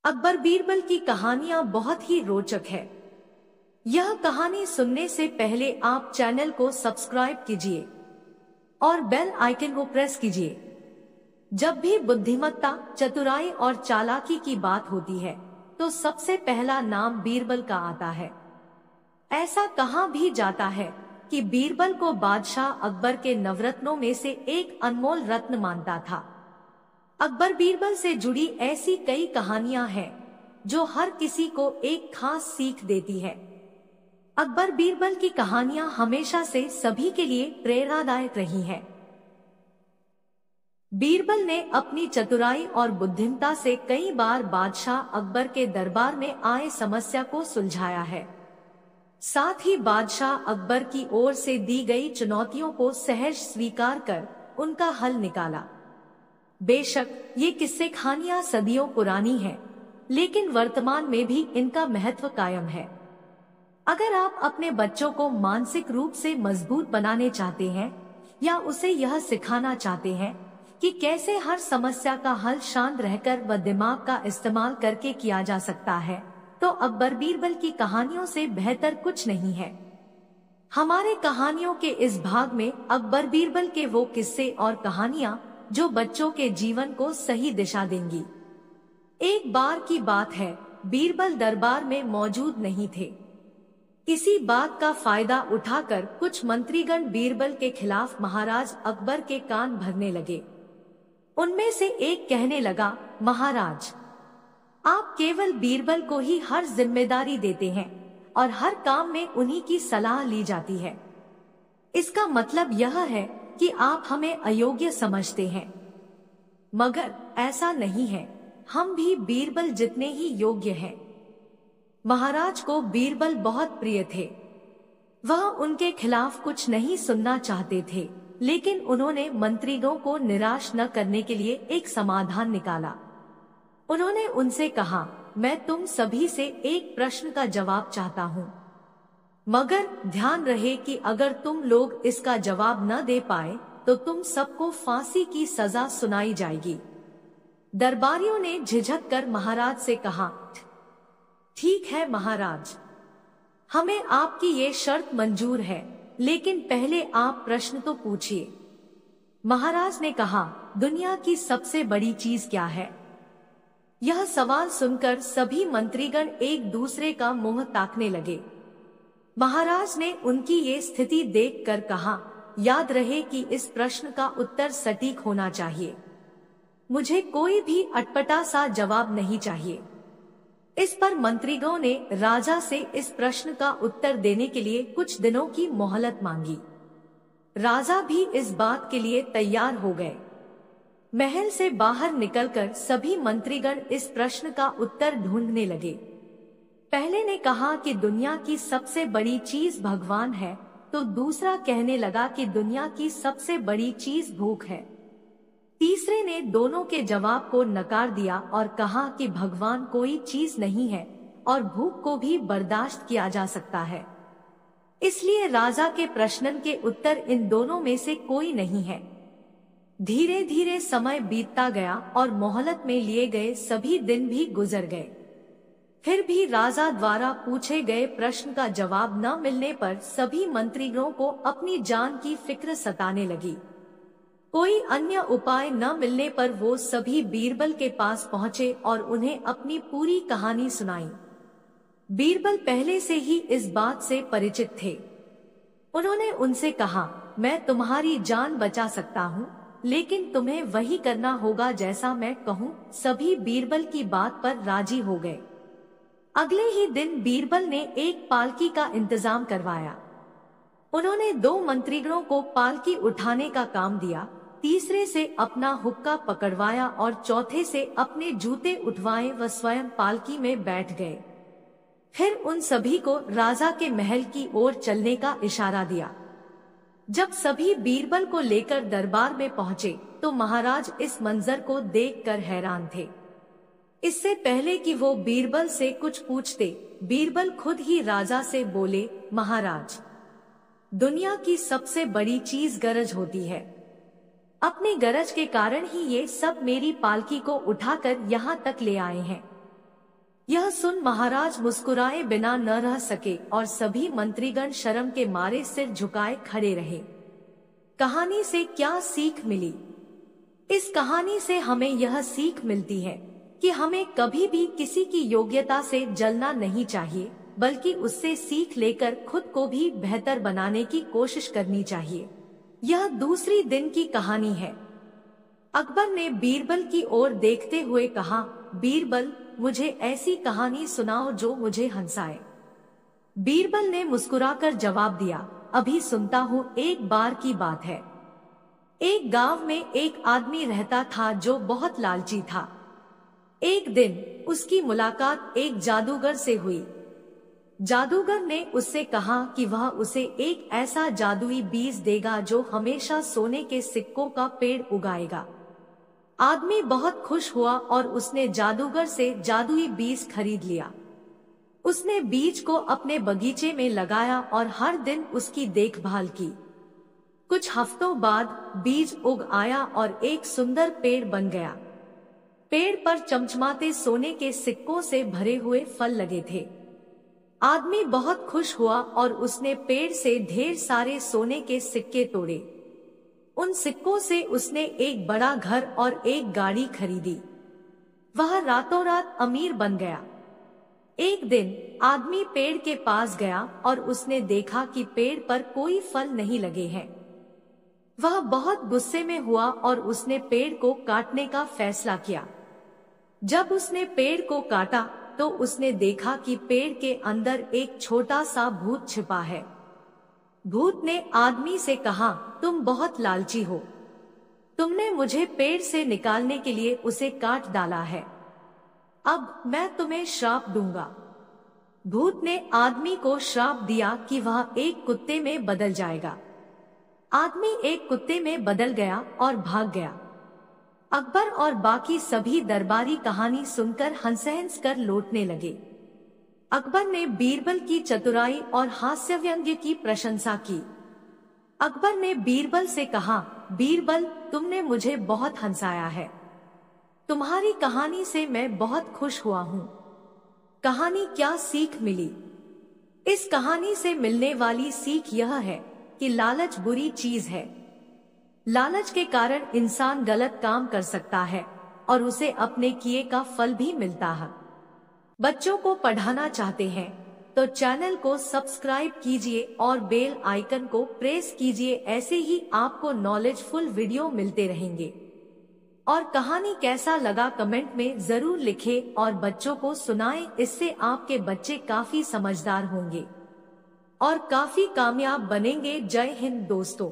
अकबर बीरबल की कहानियां बहुत ही रोचक है। यह कहानी सुनने से पहले आप चैनल को सब्सक्राइब कीजिए और बेल आइकन को प्रेस कीजिए। जब भी बुद्धिमत्ता, चतुराई और चालाकी की बात होती है तो सबसे पहला नाम बीरबल का आता है। ऐसा कहा भी जाता है कि बीरबल को बादशाह अकबर के नवरत्नों में से एक अनमोल रत्न मानता था। अकबर बीरबल से जुड़ी ऐसी कई कहानियां हैं जो हर किसी को एक खास सीख देती है। अकबर बीरबल की कहानियां हमेशा से सभी के लिए प्रेरणादायक रही हैं। बीरबल ने अपनी चतुराई और बुद्धिमत्ता से कई बार बादशाह अकबर के दरबार में आए समस्या को सुलझाया है। साथ ही बादशाह अकबर की ओर से दी गई चुनौतियों को सहज स्वीकार कर उनका हल निकाला। बेशक ये किस्से कहानियां सदियों पुरानी हैं, लेकिन वर्तमान में भी इनका महत्व कायम है। अगर आप अपने बच्चों को मानसिक रूप से मजबूत बनाने चाहते हैं या उसे यह सिखाना चाहते हैं कि कैसे हर समस्या का हल शांत रहकर व दिमाग का इस्तेमाल करके किया जा सकता है, तो अकबर बीरबल की कहानियों से बेहतर कुछ नहीं है। हमारे कहानियों के इस भाग में अकबर बीरबल के वो किस्से और कहानियां जो बच्चों के जीवन को सही दिशा देंगी। एक बार की बात है, बीरबल दरबार में मौजूद नहीं थे। इसी बात का फायदा उठाकर कुछ मंत्रीगण बीरबल के खिलाफ महाराज अकबर के कान भरने लगे। उनमें से एक कहने लगा, महाराज, आप केवल बीरबल को ही हर जिम्मेदारी देते हैं और हर काम में उन्हीं की सलाह ली जाती है। इसका मतलब यह है कि आप हमें अयोग्य समझते हैं। मगर ऐसा नहीं है, हम भी बीरबल जितने ही योग्य हैं। महाराज को बीरबल बहुत प्रिय थे। वह उनके खिलाफ कुछ नहीं सुनना चाहते थे, लेकिन उन्होंने मंत्रीगणों को निराश न करने के लिए एक समाधान निकाला। उन्होंने उनसे कहा, मैं तुम सभी से एक प्रश्न का जवाब चाहता हूँ, मगर ध्यान रहे कि अगर तुम लोग इसका जवाब न दे पाए तो तुम सबको फांसी की सजा सुनाई जाएगी। दरबारियों ने झिझक कर महाराज से कहा, ठीक है महाराज, हमें आपकी ये शर्त मंजूर है, लेकिन पहले आप प्रश्न तो पूछिए। महाराज ने कहा, दुनिया की सबसे बड़ी चीज क्या है? यह सवाल सुनकर सभी मंत्रीगण एक दूसरे का मुंह ताकने लगे। महाराज ने उनकी ये स्थिति देखकर कहा, याद रहे कि इस प्रश्न का उत्तर सटीक होना चाहिए। मुझे कोई भी अटपटा सा जवाब नहीं चाहिए। इस पर मंत्रीगणों ने राजा से इस प्रश्न का उत्तर देने के लिए कुछ दिनों की मोहलत मांगी। राजा भी इस बात के लिए तैयार हो गए। महल से बाहर निकलकर सभी मंत्रीगण इस प्रश्न का उत्तर ढूंढने लगे। पहले ने कहा कि दुनिया की सबसे बड़ी चीज भगवान है, तो दूसरा कहने लगा कि दुनिया की सबसे बड़ी चीज भूख है। तीसरे ने दोनों के जवाब को नकार दिया और कहा कि भगवान कोई चीज नहीं है और भूख को भी बर्दाश्त किया जा सकता है। इसलिए राजा के प्रश्न के उत्तर इन दोनों में से कोई नहीं है। धीरे धीरे समय बीतता गया और मोहलत में लिए गए सभी दिन भी गुजर गए। फिर भी राजा द्वारा पूछे गए प्रश्न का जवाब न मिलने पर सभी मंत्रीगणों को अपनी जान की फिक्र सताने लगी। कोई अन्य उपाय न मिलने पर वो सभी बीरबल के पास पहुँचे और उन्हें अपनी पूरी कहानी सुनाई। बीरबल पहले से ही इस बात से परिचित थे। उन्होंने उनसे कहा, मैं तुम्हारी जान बचा सकता हूँ, लेकिन तुम्हें वही करना होगा जैसा मैं कहूँ। सभी बीरबल की बात पर राजी हो गए। अगले ही दिन बीरबल ने एक पालकी का इंतजाम करवाया। उन्होंने 2 मंत्रीगणों को पालकी उठाने का काम दिया, तीसरे से अपना हुक्का पकड़वाया और चौथे से अपने जूते उठवाए व स्वयं पालकी में बैठ गए। फिर उन सभी को राजा के महल की ओर चलने का इशारा दिया। जब सभी बीरबल को लेकर दरबार में पहुँचे तो महाराज इस मंजर को देखकर हैरान थे। इससे पहले कि वो बीरबल से कुछ पूछते, बीरबल खुद ही राजा से बोले, महाराज, दुनिया की सबसे बड़ी चीज गरज होती है। अपनी गरज के कारण ही ये सब मेरी पालकी को उठाकर यहाँ तक ले आए हैं। यह सुन महाराज मुस्कुराए बिना न रह सके और सभी मंत्रीगण शर्म के मारे सिर झुकाए खड़े रहे। कहानी से क्या सीख मिली? इस कहानी से हमें यह सीख मिलती है कि हमें कभी भी किसी की योग्यता से जलना नहीं चाहिए, बल्कि उससे सीख लेकर खुद को भी बेहतर बनाने की कोशिश करनी चाहिए। यह दूसरी दिन की कहानी है। अकबर ने बीरबल की ओर देखते हुए कहा, बीरबल, मुझे ऐसी कहानी सुनाओ जो मुझे हंसाए। बीरबल ने मुस्कुराकर जवाब दिया, अभी सुनता हूँ। एक बार की बात है, एक गांव में एक आदमी रहता था जो बहुत लालची था। एक दिन उसकी मुलाकात एक जादूगर से हुई। जादूगर ने उससे कहा कि वह उसे एक ऐसा जादुई बीज देगा जो हमेशा सोने के सिक्कों का पेड़ उगाएगा। आदमी बहुत खुश हुआ और उसने जादूगर से जादुई बीज खरीद लिया। उसने बीज को अपने बगीचे में लगाया और हर दिन उसकी देखभाल की। कुछ हफ्तों बाद बीज उग आया और एक सुंदर पेड़ बन गया। पेड़ पर चमचमाते सोने के सिक्कों से भरे हुए फल लगे थे। आदमी बहुत खुश हुआ और उसने पेड़ से ढेर सारे सोने के सिक्के तोड़े। उन सिक्कों से उसने एक बड़ा घर और एक गाड़ी खरीदी। वह रातों रात अमीर बन गया। एक दिन आदमी पेड़ के पास गया और उसने देखा कि पेड़ पर कोई फल नहीं लगे हैं। वह बहुत गुस्से में हुआ और उसने पेड़ को काटने का फैसला किया। जब उसने पेड़ को काटा तो उसने देखा कि पेड़ के अंदर एक छोटा सा भूत छिपा है। भूत ने आदमी से कहा, तुम बहुत लालची हो। तुमने मुझे पेड़ से निकालने के लिए उसे काट डाला है। अब मैं तुम्हें श्राप दूंगा। भूत ने आदमी को श्राप दिया कि वह एक कुत्ते में बदल जाएगा। आदमी एक कुत्ते में बदल गया और भाग गया। अकबर और बाकी सभी दरबारी कहानी सुनकर हंस कर लौटने लगे। अकबर ने बीरबल की चतुराई और हास्य व्यंग्य की प्रशंसा की। अकबर ने बीरबल से कहा, बीरबल, तुमने मुझे बहुत हंसाया है। तुम्हारी कहानी से मैं बहुत खुश हुआ हूँ। कहानी क्या सीख मिली? इस कहानी से मिलने वाली सीख यह है कि लालच बुरी चीज है। लालच के कारण इंसान गलत काम कर सकता है और उसे अपने किए का फल भी मिलता है। बच्चों को पढ़ाना चाहते हैं तो चैनल को सब्सक्राइब कीजिए और बेल आइकन को प्रेस कीजिए। ऐसे ही आपको नॉलेजफुल वीडियो मिलते रहेंगे। और कहानी कैसा लगा कमेंट में जरूर लिखें और बच्चों को सुनाएं। इससे आपके बच्चे काफी समझदार होंगे और काफी कामयाब बनेंगे। जय हिंद दोस्तों।